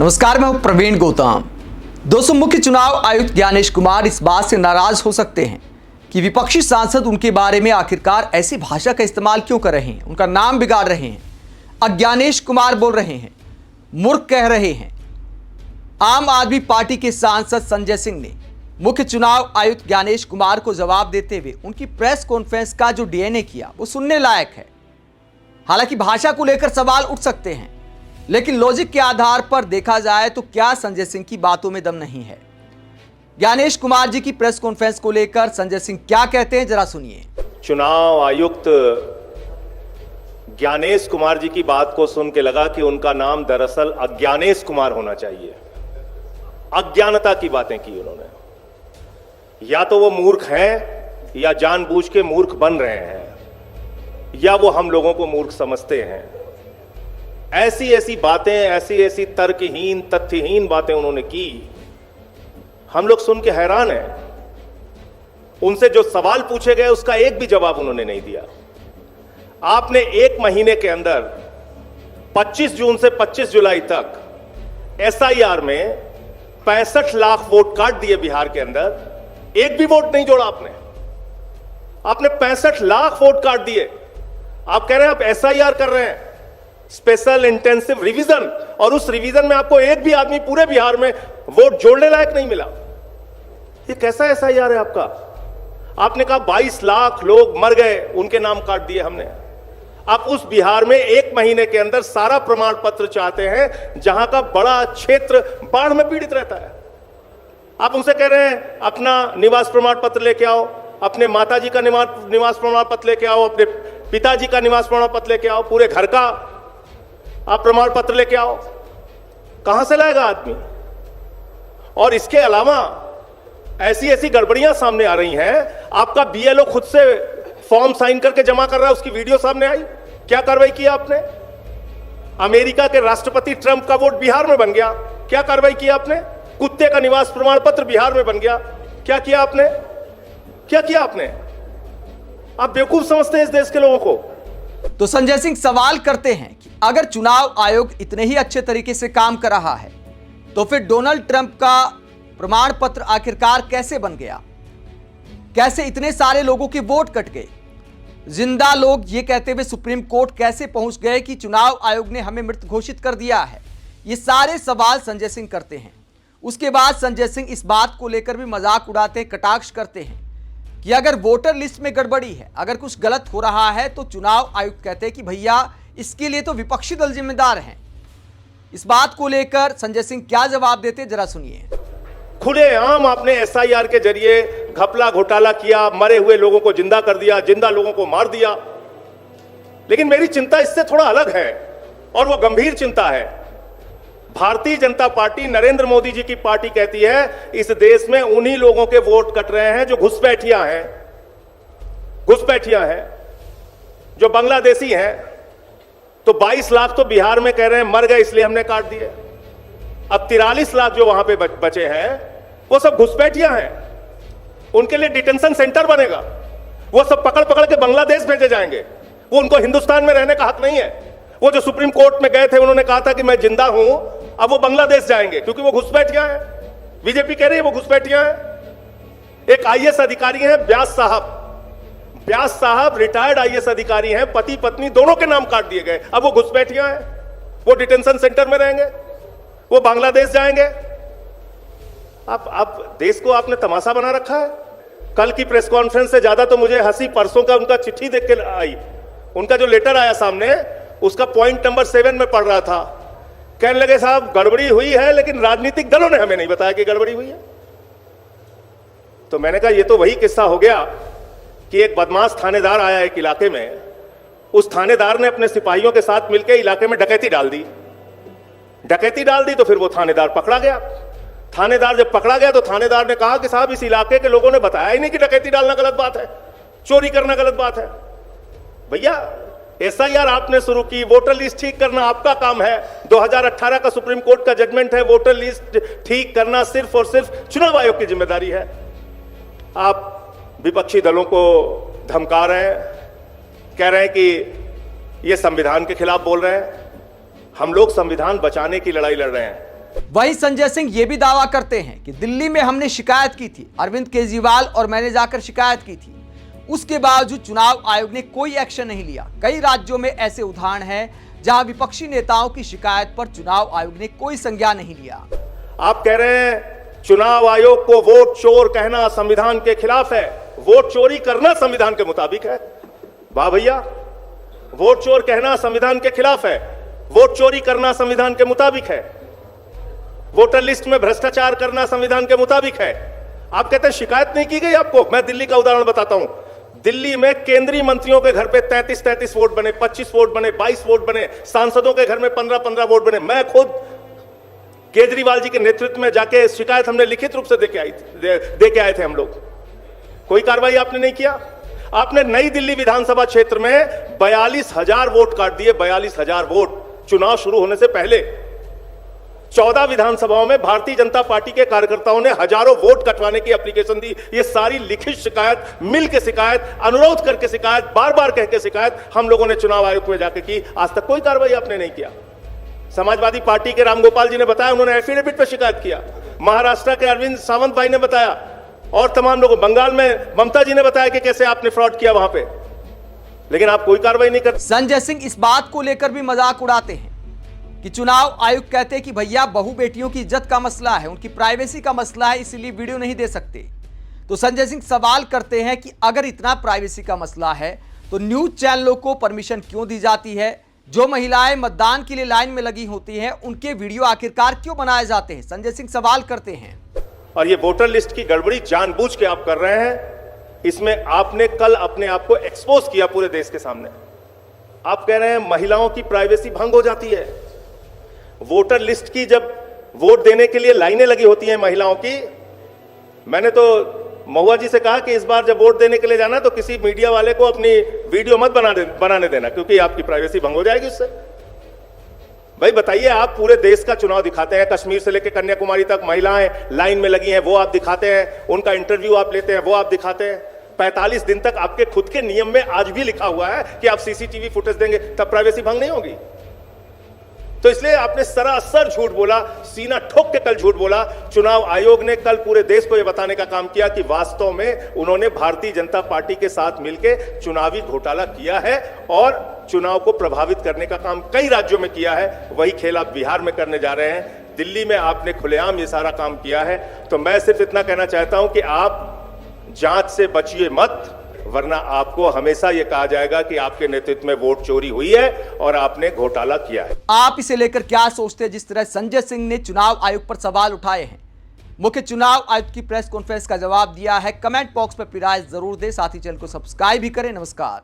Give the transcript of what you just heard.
नमस्कार, मैं हूं प्रवीण गौतम। दोस्तों, मुख्य चुनाव आयुक्त ज्ञानेश कुमार इस बात से नाराज हो सकते हैं कि विपक्षी सांसद उनके बारे में आखिरकार ऐसी भाषा का इस्तेमाल क्यों कर रहे हैं, उनका नाम बिगाड़ रहे हैं, अज्ञानेश कुमार बोल रहे हैं, मूर्ख कह रहे हैं। आम आदमी पार्टी के सांसद संजय सिंह ने मुख्य चुनाव आयुक्त ज्ञानेश कुमार को जवाब देते हुए उनकी प्रेस कॉन्फ्रेंस का जो डीएनए किया वो सुनने लायक है। हालांकि भाषा को लेकर सवाल उठ सकते हैं, लेकिन लॉजिक के आधार पर देखा जाए तो क्या संजय सिंह की बातों में दम नहीं है? ज्ञानेश कुमार जी की प्रेस कॉन्फ्रेंस को लेकर संजय सिंह क्या कहते हैं, जरा सुनिए। चुनाव आयुक्त ज्ञानेश कुमार जी की बात को सुन के लगा कि उनका नाम दरअसल अज्ञानेश कुमार होना चाहिए। अज्ञानता की बातें की उन्होंने। या तो वो मूर्ख हैं या जानबूझ के मूर्ख बन रहे हैं, या वो हम लोगों को मूर्ख समझते हैं। ऐसी ऐसी बातें, ऐसी ऐसी तर्कहीन, तथ्यहीन बातें उन्होंने की, हम लोग सुन के हैरान हैं। उनसे जो सवाल पूछे गए उसका एक भी जवाब उन्होंने नहीं दिया। आपने एक महीने के अंदर 25 जून से 25 जुलाई तक एसआईआर में 65 लाख वोट काट दिए बिहार के अंदर। एक भी वोट नहीं जोड़ा आपने 65 लाख वोट काट दिए। आप कह रहे हैं आप एसआईआर कर रहे हैं, स्पेशल इंटेंसिव रिवीजन, और उस रिवीजन में आपको एक भी आदमी पूरे बिहार में वोट जोड़ने लायक नहीं मिला। ये कैसा एसआईआर है आपका? आपने कहा 22 लाख लोग मर गए, उनके नाम काट दिए हमने। आप उस बिहार में एक महीने के अंदर सारा प्रमाण पत्र चाहते हैं जहां का बड़ा क्षेत्र बाढ़ में पीड़ित रहता है। आप उनसे कह रहे हैं अपना निवास प्रमाण पत्र लेके आओ, अपने माताजी का निवास प्रमाण पत्र लेके आओ, अपने पिताजी का निवास प्रमाण पत्र लेके आओ, पूरे घर का आप प्रमाण पत्र लेके आओ। कहां से लाएगा आदमी? और इसके अलावा ऐसी ऐसी गड़बड़ियां सामने आ रही हैं। आपका बीएलओ खुद से फॉर्म साइन करके जमा कर रहा है, उसकी वीडियो सामने आई। क्या कार्रवाई की आपने? अमेरिका के राष्ट्रपति ट्रंप का वोट बिहार में बन गया, क्या कार्रवाई की आपने? कुत्ते का निवास प्रमाण पत्र बिहार में बन गया, क्या किया आपने? क्या किया आपने? आप बेवकूफ समझते हैं इस देश के लोगों को। तो संजय सिंह सवाल करते हैं कि अगर चुनाव आयोग इतने ही अच्छे तरीके से काम कर रहा है तो फिर डोनाल्ड ट्रंप का प्रमाण पत्र आखिरकार कैसे बन गया? कैसे इतने सारे लोगों के वोट कट गए? जिंदा लोग ये कहते हुए सुप्रीम कोर्ट कैसे पहुंच गए कि चुनाव आयोग ने हमें मृत घोषित कर दिया है? ये सारे सवाल संजय सिंह करते हैं। उसके बाद संजय सिंह इस बात को लेकर भी मजाक उड़ाते हैं, कटाक्ष करते हैं कि अगर वोटर लिस्ट में गड़बड़ी है, अगर कुछ गलत हो रहा है तो चुनाव आयुक्त कहते हैं कि भैया इसके लिए तो विपक्षी दल जिम्मेदार हैं। इस बात को लेकर संजय सिंह क्या जवाब देते हैं, जरा सुनिए। खुलेआम आपने एसआईआर के जरिए घपला घोटाला किया, मरे हुए लोगों को जिंदा कर दिया, जिंदा लोगों को मार दिया। लेकिन मेरी चिंता इससे थोड़ा अलग है, और वो गंभीर चिंता है। भारतीय जनता पार्टी, नरेंद्र मोदी जी की पार्टी कहती है इस देश में उन्हीं लोगों के वोट कट रहे हैं जो घुसपैठियां हैं, जो बांग्लादेशी हैं। तो 22 लाख तो बिहार में कह रहे हैं मर गए इसलिए हमने काट दिए। अब 43 लाख जो वहां पे बचे हैं वो सब घुसपैठियां हैं। उनके लिए डिटेंशन सेंटर बनेगा, वो सब पकड़ पकड़ के बांग्लादेश भेजे जाएंगे। वो उनको हिंदुस्तान में रहने का हक नहीं है। वो जो सुप्रीम कोर्ट में गए थे, उन्होंने कहा था कि मैं जिंदा हूं, अब वो बांग्लादेश जाएंगे क्योंकि वो घुसपैठियां हैं। बीजेपी कह रही है वो घुसपैठियां हैं। एक आईएएस अधिकारी हैं व्यास साहब रिटायर्ड आईएएस अधिकारी हैं, पति पत्नी दोनों के नाम काट दिए गए। अब वो घुसपैठियां हैं, वो डिटेंशन सेंटर में रहेंगे, वो बांग्लादेश जाएंगे। आप देश को आपने तमाशा बना रखा है। कल की प्रेस कॉन्फ्रेंस से ज्यादा तो मुझे हंसी परसों का उनका चिट्ठी देख के आई। उनका जो लेटर आया सामने, उसका पॉइंट नंबर 7 में पढ़ रहा था। कहने लगे साहब गड़बड़ी हुई है, लेकिन राजनीतिक दलों ने हमें नहीं बताया कि गड़बड़ी हुई है। तो मैंने कहा ये तो वही किस्सा हो गया कि एक बदमाश थानेदार आया एक इलाके में, उस थानेदार ने अपने सिपाहियों के साथ मिलकर इलाके में डकैती डाल दी तो फिर वो थानेदार पकड़ा गया। थानेदार जब पकड़ा गया तो थानेदार ने कहा कि साहब इस इलाके के लोगों ने बताया ही नहीं कि डकैती डालना गलत बात है, चोरी करना गलत बात है। भैया एसआईआर आपने शुरू की, वोटर लिस्ट ठीक करना आपका काम है। 2018 का सुप्रीम कोर्ट का जजमेंट है, वोटर लिस्ट ठीक करना सिर्फ और सिर्फ चुनाव आयोग की जिम्मेदारी है। आप विपक्षी दलों को धमका रहे हैं, कह रहे हैं कि ये संविधान के खिलाफ बोल रहे हैं। हम लोग संविधान बचाने की लड़ाई लड़ रहे हैं। वहीं संजय सिंह ये भी दावा करते हैं कि दिल्ली में हमने शिकायत की थी, अरविंद केजरीवाल और मैंने जाकर शिकायत की थी, उसके बावजूद चुनाव आयोग ने कोई एक्शन नहीं लिया। कई राज्यों में ऐसे उदाहरण हैं जहां विपक्षी नेताओं की शिकायत पर चुनाव आयोग ने कोई संज्ञान नहीं लिया। आप कह रहे हैं चुनाव आयोग को वोट चोर कहना संविधान के खिलाफ है, वोट चोरी करना संविधान के मुताबिक है। वाह भैया, वोट चोर कहना संविधान के खिलाफ है, वोट चोरी करना संविधान के मुताबिक है, वोटर लिस्ट में भ्रष्टाचार करना संविधान के मुताबिक है। आप कहते हैं शिकायत नहीं की गई आपको। मैं दिल्ली का उदाहरण बताता हूं। दिल्ली में केंद्रीय मंत्रियों के घर पे 33 वोट बने, 25 वोट बने, 22 वोट बने, सांसदों के घर में 15 वोट बने। मैं खुद केजरीवाल जी के नेतृत्व में जाके शिकायत हमने लिखित रूप से दे के आए थे हम लोग। कोई कार्रवाई आपने नहीं किया। आपने नई दिल्ली विधानसभा क्षेत्र में 42,000 वोट काट दिए, 42,000 वोट चुनाव शुरू होने से पहले। 14 विधानसभाओं में भारतीय जनता पार्टी के कार्यकर्ताओं ने हजारों वोट कटवाने की एप्लीकेशन दी। ये सारी लिखित शिकायत, मिल के शिकायत, अनुरोध करके शिकायत, बार बार कह के शिकायत हम लोगों ने चुनाव आयोग में जाके की। आज तक कोई कार्रवाई आपने नहीं किया। समाजवादी पार्टी के रामगोपाल जी ने बताया, उन्होंने एफिडेविट पर शिकायत किया। महाराष्ट्र के अरविंद सावंत भाई ने बताया और तमाम लोगों, बंगाल में ममता जी ने बताया कि कैसे आपने फ्रॉड किया वहां पे, लेकिन आप कोई कार्रवाई नहीं करते। संजय सिंह इस बात को लेकर भी मजाक उड़ाते हैं कि चुनाव आयोग कहते हैं कि भैया बहु बेटियों की इज्जत का मसला है, उनकी प्राइवेसी का मसला है, इसीलिए वीडियो नहीं दे सकते। तो संजय सिंह सवाल करते हैं कि अगर इतना प्राइवेसी का मसला है तो न्यूज चैनलों को परमिशन क्यों दी जाती है? जो महिलाएं मतदान के लिए लाइन में लगी होती हैं उनके वीडियो आखिरकार क्यों बनाए जाते हैं? संजय सिंह सवाल करते हैं। और ये वोटर लिस्ट की गड़बड़ी जानबूझ के आप कर रहे हैं। इसमें आपने कल अपने आप को एक्सपोज किया पूरे देश के सामने। आप कह रहे हैं महिलाओं की प्राइवेसी भंग हो जाती है। वोटर लिस्ट की जब वोट देने के लिए लाइनें लगी होती हैं महिलाओं की, मैंने तो महुआ जी से कहा कि इस बार जब वोट देने के लिए जाना तो किसी मीडिया वाले को अपनी वीडियो मत बनाने देना, क्योंकि आपकी प्राइवेसी भंग हो जाएगी उससे। भाई बताइए, आप पूरे देश का चुनाव दिखाते हैं, कश्मीर से लेकर कन्याकुमारी तक महिलाएं लाइन में लगी हैं, वो आप दिखाते हैं, उनका इंटरव्यू आप लेते हैं, वो आप दिखाते हैं। 45 दिन तक आपके खुद के नियम में आज भी लिखा हुआ है कि आप सीसीटीवी फुटेज देंगे, तब प्राइवेसी भंग नहीं होगी। तो इसलिए आपने सरासर झूठ बोला, सीना ठोक के कल झूठ बोला। चुनाव आयोग ने कल पूरे देश को यह बताने का काम किया कि वास्तव में उन्होंने भारतीय जनता पार्टी के साथ मिलकर चुनावी घोटाला किया है और चुनाव को प्रभावित करने का काम कई राज्यों में किया है। वही खेल आप बिहार में करने जा रहे हैं। दिल्ली में आपने खुलेआम ये सारा काम किया है। तो मैं सिर्फ इतना कहना चाहता हूं कि आप जांच से बचिए मत, वरना आपको हमेशा यह कहा जाएगा कि आपके नेतृत्व में वोट चोरी हुई है और आपने घोटाला किया है। आप इसे लेकर क्या सोचते हैं? जिस तरह संजय सिंह ने चुनाव आयोग पर सवाल उठाए हैं, मुख्य चुनाव आयुक्त की प्रेस कॉन्फ्रेंस का जवाब दिया है। कमेंट बॉक्स में अपनी राय जरूर दें, साथ ही चैनल को सब्सक्राइब भी करें। नमस्कार।